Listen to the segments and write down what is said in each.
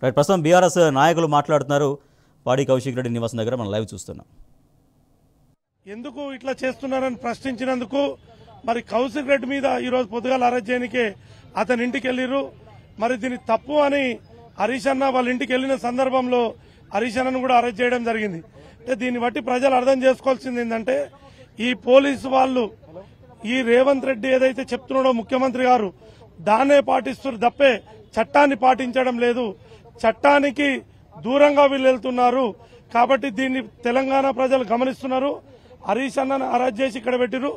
Right, ప్రస్తుతం BRS నాయకులు మాట్లాడుతున్నారు. పాడి కౌశిక్ రెడ్డి నివాసం దగ్గర మనం లైవ్ చూస్తున్నాం. ఎందుకు ఇట్లా చేస్తున్నారని ప్రశ్నించినందుకు మరి కౌశిక్ రెడ్డి మీద ఈరోజు పొద్దుగాల అరెస్ట్ చేయనికే అతని ఇంటికి వెళ్ళిర్రు. మరి దీని తప్పు అని హరీష్ అన్న వాళ్ళ ఇంటికి వెళ్లిన సందర్భంలో హరీష్ అన్నను కూడా అరెస్ట్ చేయడం జరిగింది. అంటే దీన్ని బట్టి ప్రజలు అర్థం చేసుకోవాల్సింది ఏంటంటే ఈ పోలీసు వాళ్ళు ఈ రేవంత్ రెడ్డి ఏదైతే చెప్తున్నాడో ముఖ్యమంత్రి గారు దాన్నే పాటిస్తున్నారు తప్పే చట్టాన్ని పాటించడం లేదు. చట్టానికి దూరంగా వీళ్ళు వెళ్తున్నారు. కాబట్టి దీన్ని తెలంగాణ ప్రజలు గమనిస్తున్నారు. హరీష్ అన్నను అరెస్ట్ చేసి ఇక్కడ పెట్టిరు.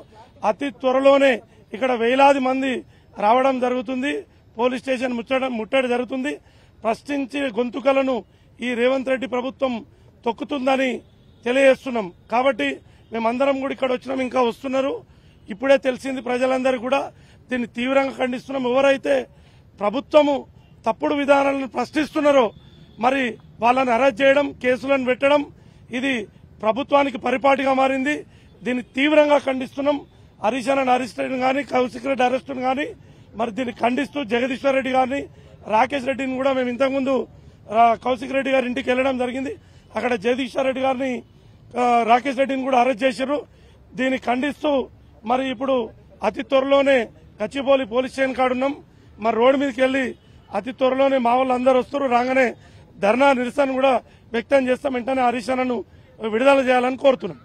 అతి త్వరలోనే ఇక్కడ వేలాది మంది రావడం జరుగుతుంది. పోలీస్ స్టేషన్ ముట్టడి జరుగుతుంది. ప్రశ్నించే గొంతుకలను ఈ రేవంత్ రెడ్డి ప్రభుత్వం తొక్కుతుందని తెలియజేస్తున్నాం. కాబట్టి మేమందరం కూడా ఇక్కడ వచ్చినాం, ఇంకా వస్తున్నారు. ఇప్పుడే తెలిసింది ప్రజలందరూ కూడా దీన్ని తీవ్రంగా ఖండిస్తున్నాం. ఎవరైతే ప్రభుత్వము తప్పుడు విధానాలను ప్రశ్నిస్తున్నారో మరి వాళ్ళని అరెస్ట్ చేయడం, కేసులను పెట్టడం ఇది ప్రభుత్వానికి పరిపాటిగా మారింది. దీన్ని తీవ్రంగా ఖండిస్తున్నాం. హరీష్ అన్నను అరెస్ట్ చేయడం కానీ, కౌశిక్ రెడ్డి అరెస్ట్ కానీ మరి దీన్ని ఖండిస్తూ జగదీశ్వర్ రెడ్డి గారిని, రాకేష్ రెడ్డిని కూడా మేము ఇంతకుముందు కౌశిక్ రెడ్డి గారి ఇంటికి వెళ్లడం జరిగింది. అక్కడ జగదీశ్వర్ రెడ్డి గారిని, రాకేష్ రెడ్డిని కూడా అరెస్ట్ చేశారు. దీన్ని ఖండిస్తూ మరి ఇప్పుడు అతి త్వరలోనే గచ్చిబౌలి పోలీస్ స్టేషన్ కాడున్నాం. మరి రోడ్డు మీదకి వెళ్లి అతి త్వరలోనే మా వాళ్ళు అందరూ వస్తారు. రాగానే ధర్నా నిరసన కూడా వ్యక్తం చేస్తాం. వెంటనే హరీష్ అన్నను విడుదల చేయాలని కోరుతున్నాం.